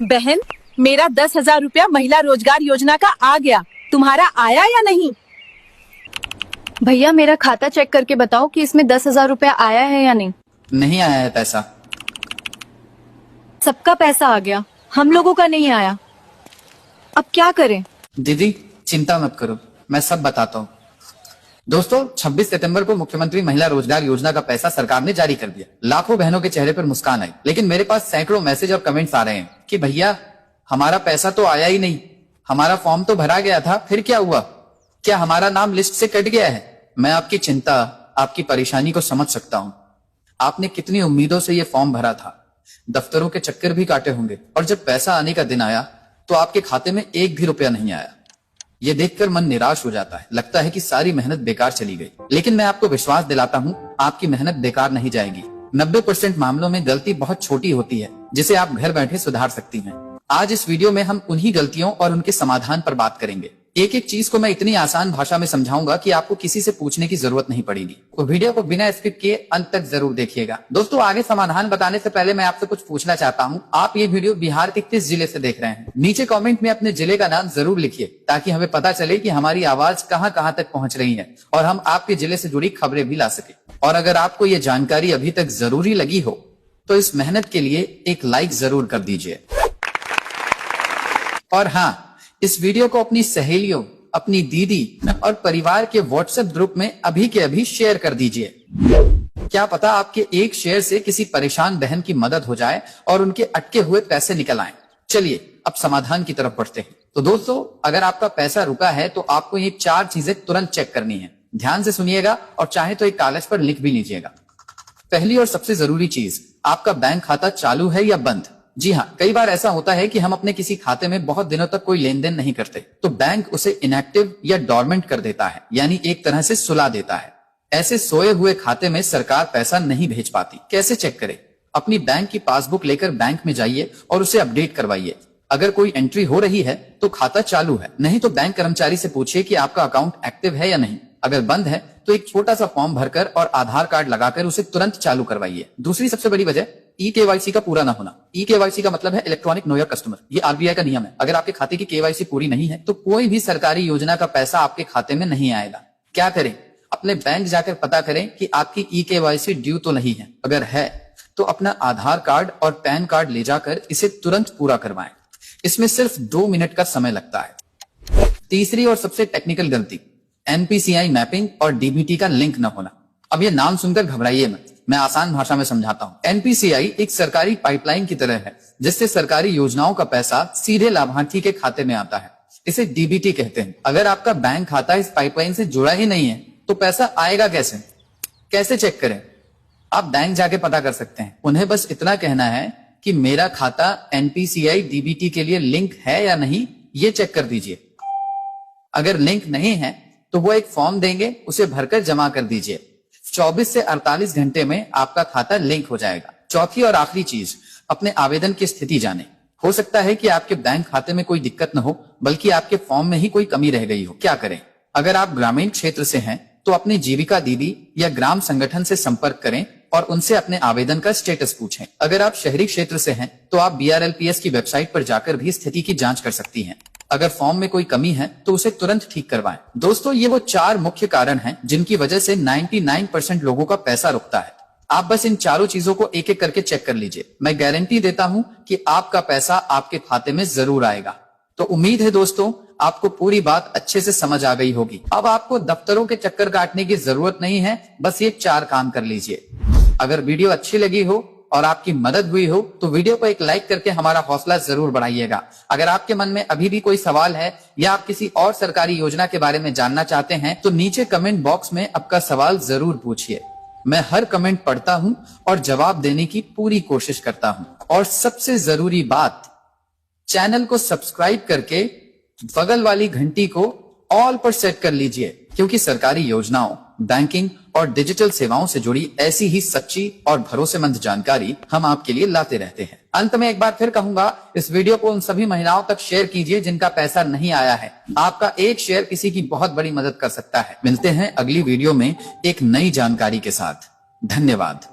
बहन, मेरा 10,000 रुपया महिला रोजगार योजना का आ गया, तुम्हारा आया या नहीं? भैया मेरा खाता चेक करके बताओ कि इसमें 10,000 रुपया आया है या नहीं। नहीं आया है पैसा। सबका पैसा आ गया, हम लोगों का नहीं आया, अब क्या करें? दीदी चिंता मत करो, मैं सब बताता हूँ। दोस्तों 26 सितंबर को मुख्यमंत्री महिला रोजगार योजना का पैसा सरकार ने जारी कर दिया। लाखों बहनों के चेहरे पर मुस्कान आई, लेकिन मेरे पास सैकड़ों मैसेज और कमेंट्स आ रहे हैं कि भैया हमारा पैसा तो आया ही नहीं, हमारा फॉर्म तो भरा गया था, फिर क्या हुआ? क्या हमारा नाम लिस्ट से कट गया है? मैं आपकी चिंता, आपकी परेशानी को समझ सकता हूँ। आपने कितनी उम्मीदों से ये फॉर्म भरा था, दफ्तरों के चक्कर भी काटे होंगे, और जब पैसा आने का दिन आया तो आपके खाते में एक भी रुपया नहीं आया। ये देखकर मन निराश हो जाता है, लगता है कि सारी मेहनत बेकार चली गई। लेकिन मैं आपको विश्वास दिलाता हूँ, आपकी मेहनत बेकार नहीं जाएगी। 90% मामलों में गलती बहुत छोटी होती है, जिसे आप घर बैठे सुधार सकती हैं। आज इस वीडियो में हम उन्हीं गलतियों और उनके समाधान पर बात करेंगे। एक एक चीज को मैं इतनी आसान भाषा में समझाऊंगा कि आपको किसी से पूछने की जरूरत नहीं पड़ेगी। तो वीडियो को बिना स्किप किए अंत तक जरूर देखिएगा। दोस्तों आगे समाधान बताने से पहले मैं आपसे कुछ पूछना चाहता हूँ। आप ये वीडियो बिहार के किस जिले से देख रहे हैं? नीचे कमेंट में अपने जिले का नाम जरूर लिखिए, ताकि हमें पता चले कि हमारी आवाज कहाँ कहाँ तक पहुँच रही है और हम आपके जिले से जुड़ी खबरें भी ला सके। और अगर आपको ये जानकारी अभी तक जरूरी लगी हो तो इस मेहनत के लिए एक लाइक जरूर कर दीजिए। और हाँ, इस वीडियो को अपनी सहेलियों, अपनी दीदी और परिवार के व्हाट्सएप ग्रुप में अभी के अभी शेयर कर दीजिए। क्या पता आपके एक शेयर से किसी परेशान बहन की मदद हो जाए और उनके अटके हुए पैसे निकल आए। चलिए अब समाधान की तरफ बढ़ते हैं। तो दोस्तों, अगर आपका पैसा रुका है तो आपको ये 4 चीजें तुरंत चेक करनी है। ध्यान से सुनिएगा और चाहे तो एक कागज पर लिख भी लीजिएगा। पहली और सबसे जरूरी चीज, आपका बैंक खाता चालू है या बंद। जी हाँ, कई बार ऐसा होता है कि हम अपने किसी खाते में बहुत दिनों तक कोई लेन देन नहीं करते, तो बैंक उसे इनएक्टिव या डोरमेंट कर देता है, यानी एक तरह से सुला देता है। ऐसे सोए हुए खाते में सरकार पैसा नहीं भेज पाती। कैसे चेक करें? अपनी बैंक की पासबुक लेकर बैंक में जाइए और उसे अपडेट करवाइए। अगर कोई एंट्री हो रही है तो खाता चालू है, नहीं तो बैंक कर्मचारी से पूछिए कि आपका अकाउंट एक्टिव है या नहीं। अगर बंद है तो एक छोटा सा फॉर्म भरकर और आधार कार्ड लगाकर उसे तुरंत चालू करवाइए। दूसरी सबसे बड़ी वजह, ई-केवाईसी का पूरा ना होना। ई-केवाईसी का मतलब है इलेक्ट्रॉनिक नो योर कस्टमर। ये आरबीआई का नियम है। अगर आपके खाते की केवाईसी पूरी नहीं है तो कोई भी सरकारी योजना का पैसा आपके खाते में नहीं आएगा। क्या करें? अपने बैंक जाकर पता करें कि आपकी ई-केवाईसी ड्यू तो नहीं है। अगर है तो अपना आधार कार्ड और पैन कार्ड ले जाकर इसे तुरंत पूरा करवाएं। इसमें सिर्फ 2 मिनट का समय लगता है। तीसरी और सबसे टेक्निकल गलती, एनपीसीआई मैपिंग और डीबीटी का लिंक न होना। अब ये नाम सुनकर घबराइए मत, मैं आसान भाषा में समझाता हूँ। एनपीसीआई एक सरकारी पाइपलाइन की तरह है, जिससे सरकारी योजनाओं का पैसा सीधे लाभार्थी के खाते में आता है। इसे डीबीटी कहते हैं। अगर आपका बैंक खाता इस पाइपलाइन से जुड़ा ही नहीं है तो पैसा आएगा कैसे? कैसे चेक करें? आप बैंक जाके पता कर सकते हैं। उन्हें बस इतना कहना है कि मेरा खाता एनपीसीआई डीबीटी के लिए लिंक है या नहीं, ये चेक कर दीजिए। अगर लिंक नहीं है तो वो एक फॉर्म देंगे, उसे भरकर जमा कर दीजिए। 24 से 48 घंटे में आपका खाता लिंक हो जाएगा। चौथी और आखिरी चीज, अपने आवेदन की स्थिति जाने। हो सकता है कि आपके बैंक खाते में कोई दिक्कत न हो, बल्कि आपके फॉर्म में ही कोई कमी रह गई हो। क्या करें? अगर आप ग्रामीण क्षेत्र से हैं तो अपनी जीविका दीदी या ग्राम संगठन से संपर्क करें और उनसे अपने आवेदन का स्टेटस पूछें। अगर आप शहरी क्षेत्र से हैं तो आप BRLPS की वेबसाइट पर जाकर भी स्थिति की जांच कर सकती हैं। अगर फॉर्म में कोई कमी है तो उसे तुरंत ठीक करवाएं। दोस्तों, ये वो 4 मुख्य कारण हैं जिनकी वजह से 99% लोगों का पैसा रुकता है। आप बस इन चारों चीजों को एक एक करके चेक कर लीजिए। मैं गारंटी देता हूं कि आपका पैसा आपके खाते में जरूर आएगा। तो उम्मीद है दोस्तों, आपको पूरी बात अच्छे से समझ आ गई होगी। अब आपको दफ्तरों के चक्कर काटने की जरूरत नहीं है, बस ये 4 काम कर लीजिए। अगर वीडियो अच्छी लगी हो और आपकी मदद हुई हो तो वीडियो को एक लाइक करके हमारा हौसला जरूर बढ़ाइएगा। अगर आपके मन में अभी भी कोई सवाल है या आप किसी और सरकारी योजना के बारे में जानना चाहते हैं तो नीचे कमेंट बॉक्स में आपका सवाल जरूर पूछिए। मैं हर कमेंट पढ़ता हूं और जवाब देने की पूरी कोशिश करता हूं। और सबसे जरूरी बात, चैनल को सब्सक्राइब करके बगल वाली घंटी को ऑल पर सेट कर लीजिए, क्योंकि सरकारी योजनाओं, बैंकिंग और डिजिटल सेवाओं से जुड़ी ऐसी ही सच्ची और भरोसेमंद जानकारी हम आपके लिए लाते रहते हैं। अंत में एक बार फिर कहूंगा, इस वीडियो को उन सभी महिलाओं तक शेयर कीजिए जिनका पैसा नहीं आया है। आपका एक शेयर किसी की बहुत बड़ी मदद कर सकता है। मिलते हैं अगली वीडियो में एक नई जानकारी के साथ। धन्यवाद।